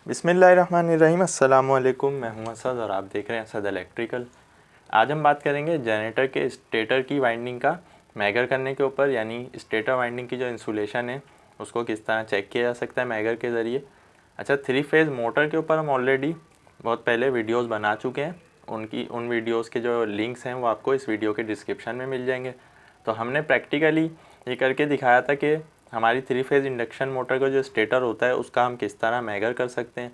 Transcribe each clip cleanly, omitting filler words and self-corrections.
बिस्मिल्लाहिर्रहमानिर्रहीम। अस्सलाम वालेकुम। मैं हूं असद और आप देख रहे हैं असद इलेक्ट्रिकल। आज हम बात करेंगे जनरेटर के स्टेटर की वाइंडिंग का मैगर करने के ऊपर, यानी स्टेटर वाइंडिंग की जो इंसुलेशन है उसको किस तरह चेक किया जा सकता है मैगर के ज़रिए। अच्छा, 3 फेज़ मोटर के ऊपर हम ऑलरेडी बहुत पहले वीडियोज़ बना चुके हैं। उन वीडियोज़ के जो लिंक्स हैं वो आपको इस वीडियो के डिस्क्रिप्शन में मिल जाएंगे। तो हमने प्रैक्टिकली ये करके दिखाया था कि हमारी 3 फेज़ इंडक्शन मोटर का जो स्टेटर होता है उसका हम किस तरह मैगर कर सकते हैं।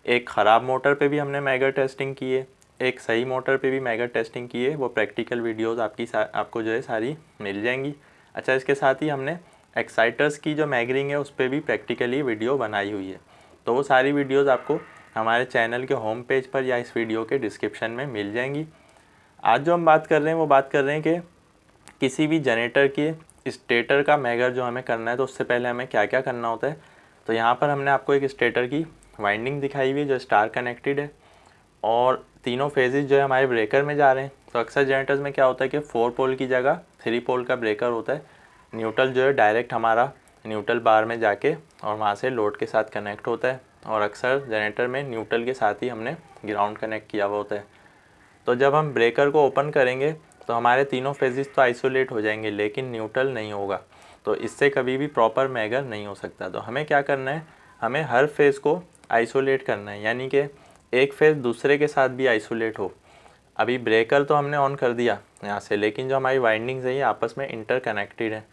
एक ख़राब मोटर पे भी हमने मैगर टेस्टिंग की है, एक सही मोटर पे भी मैगर टेस्टिंग की है। वो प्रैक्टिकल वीडियोज़ आपको जो है सारी मिल जाएंगी। अच्छा, इसके साथ ही हमने एक्साइटर्स की जो मैगरिंग है उस पर भी प्रैक्टिकली वीडियो बनाई हुई है। तो वो सारी वीडियोज़ आपको हमारे चैनल के होम पेज पर या इस वीडियो के डिस्क्रिप्शन में मिल जाएंगी। आज जो हम बात कर रहे हैं वो बात कर रहे हैं कि किसी भी जनरेटर के स्टेटर का मैगर जो हमें करना है तो उससे पहले हमें क्या क्या करना होता है। तो यहाँ पर हमने आपको एक स्टेटर की वाइंडिंग दिखाई हुई है जो स्टार कनेक्टेड है और तीनों फेजेस जो है हमारे ब्रेकर में जा रहे हैं। तो अक्सर जनरेटर्स में क्या होता है कि 4 पोल की जगह 3 पोल का ब्रेकर होता है। न्यूट्रल जो है डायरेक्ट हमारा न्यूट्रल बार में जाके और वहाँ से लोड के साथ कनेक्ट होता है, और अक्सर जनरेटर में न्यूट्रल के साथ ही हमने ग्राउंड कनेक्ट किया हुआ होता है। तो जब हम ब्रेकर को ओपन करेंगे तो हमारे तीनों फेजेस तो आइसोलेट हो जाएंगे लेकिन न्यूट्रल नहीं होगा। तो इससे कभी भी प्रॉपर मैगर नहीं हो सकता। तो हमें क्या करना है, हमें हर फेज़ को आइसोलेट करना है, यानी कि एक फेज़ दूसरे के साथ भी आइसोलेट हो। अभी ब्रेकर तो हमने ऑन कर दिया यहाँ से, लेकिन जो हमारी वाइंडिंग्स है ये आपस में इंटरकनेक्टेड है।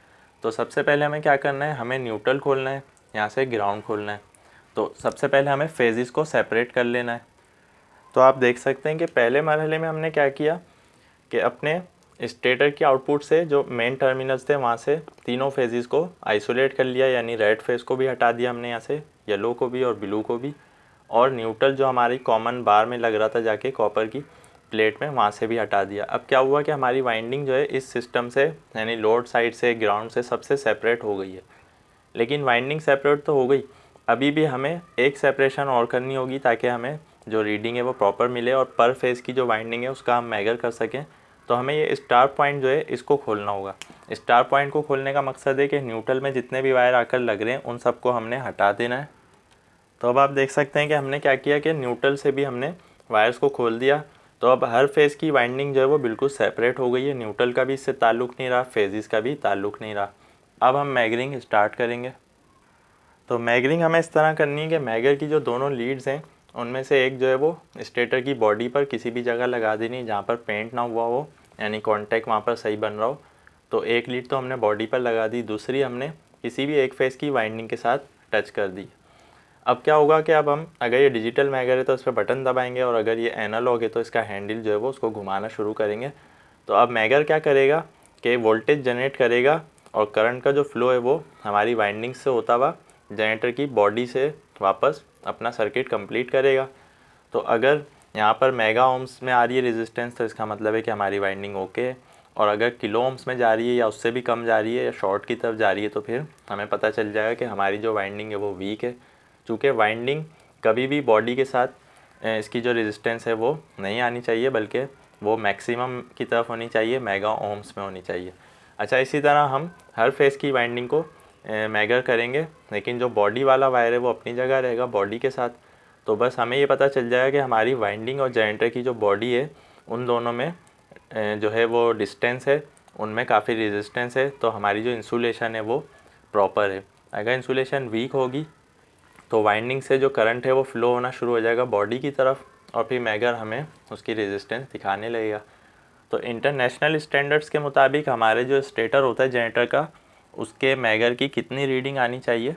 तो सबसे पहले हमें क्या करना है, हमें न्यूट्रल खोलना है, यहाँ से ग्राउंड खोलना है। तो सबसे पहले हमें फेजेस को सेपरेट कर लेना है। तो आप देख सकते हैं कि पहले मरहले में हमने क्या किया कि अपने स्टेटर की आउटपुट से जो मेन टर्मिनल्स थे वहाँ से तीनों फेजेस को आइसोलेट कर लिया, यानी रेड फेज को भी हटा दिया हमने यहाँ से, येलो को भी और ब्लू को भी, और न्यूट्रल जो हमारी कॉमन बार में लग रहा था जाके कॉपर की प्लेट में, वहाँ से भी हटा दिया। अब क्या हुआ कि हमारी वाइंडिंग जो है इस सिस्टम से यानी लोड साइड से ग्राउंड से सबसे सेपरेट हो गई है। लेकिन वाइंडिंग सेपरेट तो हो गई, अभी भी हमें एक सेपरेशन और करनी होगी ताकि हमें जो रीडिंग है वो प्रॉपर मिले और पर फेज़ की जो वाइंडिंग है उसका हम मैगर कर सकें। तो हमें ये स्टार पॉइंट जो है इसको खोलना होगा। स्टार पॉइंट को खोलने का मकसद है कि न्यूट्रल में जितने भी वायर आकर लग रहे हैं उन सबको हमने हटा देना है। तो अब आप देख सकते हैं कि हमने क्या किया कि न्यूट्रल से भी हमने वायर्स को खोल दिया। तो अब हर फेज़ की वाइंडिंग जो है वो बिल्कुल सेपरेट हो गई है, न्यूट्रल का भी इससे ताल्लुक़ नहीं रहा, फेजेस का भी ताल्लुक़ नहीं रहा। अब हम मैगरिंग स्टार्ट करेंगे। तो मैगरिंग हमें इस तरह करनी है कि मैगर की जो दोनों लीड्स हैं उनमें से एक जो है वो स्टेटर की बॉडी पर किसी भी जगह लगा देनी है जहाँ पर पेंट ना हुआ हो, यानी कॉन्टैक्ट वहाँ पर सही बन रहा हो। तो एक लीड तो हमने बॉडी पर लगा दी, दूसरी हमने किसी भी एक फेस की वाइंडिंग के साथ टच कर दी। अब क्या होगा कि अब हम अगर ये डिजिटल मैगर है तो इस पर बटन दबाएंगे, और अगर ये एनालॉग है तो इसका हैंडल जो है वो उसको घुमाना शुरू करेंगे। तो अब मैगर क्या करेगा कि वोल्टेज जनरेट करेगा और करंट का जो फ्लो है वो हमारी वाइंडिंग से होता हुआ जनरेटर की बॉडी से वापस अपना सर्किट कंप्लीट करेगा। तो अगर यहाँ पर मेगा ओम्स में आ रही है रेजिस्टेंस तो इसका मतलब है कि हमारी वाइंडिंग ओके है, और अगर किलो ओम्स में जा रही है या उससे भी कम जा रही है या शॉर्ट की तरफ जा रही है तो फिर हमें पता चल जाएगा कि हमारी जो वाइंडिंग है वो वीक है। चूँकि वाइंडिंग कभी भी बॉडी के साथ इसकी जो रेजिस्टेंस है वो नहीं आनी चाहिए, बल्कि वो मैक्सिमम की तरफ होनी चाहिए, मेगा ओम्स में होनी चाहिए। अच्छा, इसी तरह हम हर फेज़ की वाइंडिंग को मैगर करेंगे, लेकिन जो बॉडी वाला वायर है वो अपनी जगह रहेगा बॉडी के साथ। तो बस हमें ये पता चल जाएगा कि हमारी वाइंडिंग और जनरेटर की जो बॉडी है उन दोनों में जो है वो डिस्टेंस है, उनमें काफ़ी रेजिस्टेंस है, तो हमारी जो इंसुलेशन है वो प्रॉपर है। अगर इंसुलेशन वीक होगी तो वाइंडिंग से जो करंट है वो फ्लो होना शुरू हो जाएगा बॉडी की तरफ, और फिर मैगर हमें उसकी रेजिस्टेंस दिखाने लगेगा। तो इंटरनेशनल स्टैंडर्ड्स के मुताबिक हमारे जो स्टेटर होता है जनरेटर का उसके मैगर की कितनी रीडिंग आनी चाहिए,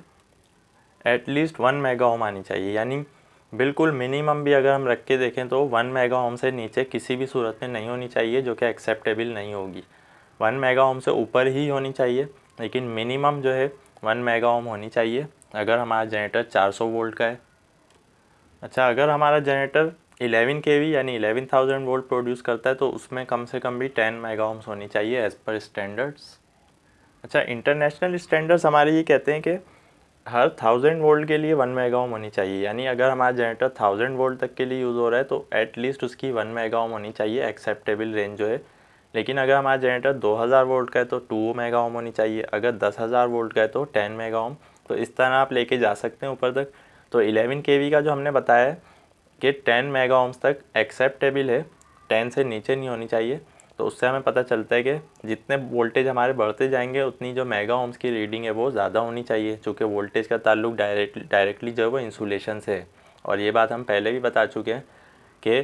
एटलीस्ट 1 मेगा ओम आनी चाहिए। यानी बिल्कुल मिनिमम भी अगर हम रख के देखें तो 1 मेगा ओम से नीचे किसी भी सूरत में नहीं होनी चाहिए, जो कि एक्सेप्टेबल नहीं होगी। 1 मेगा ओम से ऊपर ही होनी चाहिए, लेकिन मिनिमम जो है 1 मेगा ओम होनी चाहिए अगर हमारा जनरेटर 400 वोल्ट का है। अच्छा, अगर हमारा जनरेटर 11 केवी यानी 11,000 वोल्ट प्रोड्यूस करता है तो उसमें कम से कम भी 10 मेगा ओम्स होनी चाहिए एज़ पर स्टैंडर्ड्स। अच्छा, इंटरनेशनल स्टैंडर्ड्स हमारे ये कहते हैं कि हर 1000 वोल्ट के लिए 1 मेगा ओम होनी चाहिए। यानी अगर हमारा जनरेटर 1000 वोल्ट तक के लिए यूज़ हो रहा है तो एटलीस्ट उसकी 1 मेगा ओम होनी चाहिए, एक्सेप्टेबल रेंज जो है। लेकिन अगर हमारा जनरेटर 2000 वोल्ट का है तो 2 मेगा ओम होनी चाहिए, अगर 10,000 वोल्ट का है तो 10 मेगा ओम। तो इस तरह आप लेके जा सकते हैं ऊपर तक। तो 11 kV का जो हमने बताया है कि 10 मेगा ओम्स तक एक्सेप्टेबल है, 10 से नीचे नहीं होनी चाहिए। तो उससे हमें पता चलता है कि जितने वोल्टेज हमारे बढ़ते जाएंगे उतनी जो मेगा ओम्स की रीडिंग है वो ज़्यादा होनी चाहिए, चूँकि वोल्टेज का ताल्लुक डायरेक्टली जो है वो इंसुलेशन से है। और ये बात हम पहले भी बता चुके हैं कि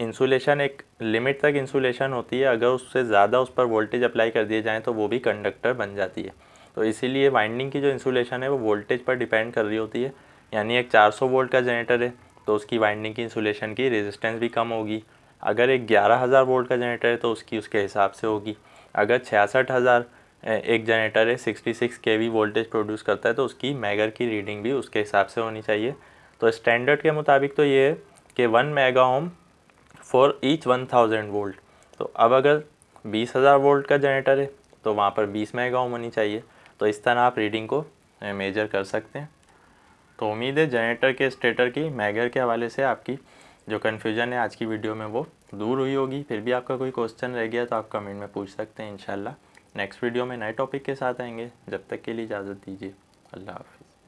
इंसुलेशन एक लिमिट तक इंसुलेशन होती है, अगर उससे ज़्यादा उस पर वोल्टेज अप्लाई कर दिए जाएँ तो वो भी कंडक्टर बन जाती है। तो इसीलिए वाइंडिंग की जो इंसुलेशन है वो वोल्टेज पर डिपेंड कर रही होती है। यानी एक 400 वोल्ट का जनरेटर है तो उसकी वाइंडिंग की इंसुलेशन की रेजिस्टेंस भी कम होगी। अगर एक 11,000 वोल्ट का जनरेटर है तो उसकी उसके हिसाब से होगी। अगर 66,000 एक जनरेटर है 66 kV वोल्टेज प्रोड्यूस करता है तो उसकी मैगर की रीडिंग भी उसके हिसाब से होनी चाहिए। तो स्टैंडर्ड के मुताबिक तो ये है कि 1 mega ohm for each 1000 volt. तो अब अगर 20,000 वोल्ट का जनरेटर है तो वहाँ पर 20 मेगा ओम होनी चाहिए। तो इस तरह आप रीडिंग को मेजर कर सकते हैं। तो उम्मीद है जनरेटर के स्टेटर की मैगर के हवाले से आपकी जो कन्फ्यूजन है आज की वीडियो में वो दूर हुई होगी। फिर भी आपका कोई क्वेश्चन रह गया तो आप कमेंट में पूछ सकते हैं। इंशाल्लाह नेक्स्ट वीडियो में नए टॉपिक के साथ आएंगे। जब तक के लिए इजाज़त दीजिए। अल्लाह हाफ़िज़।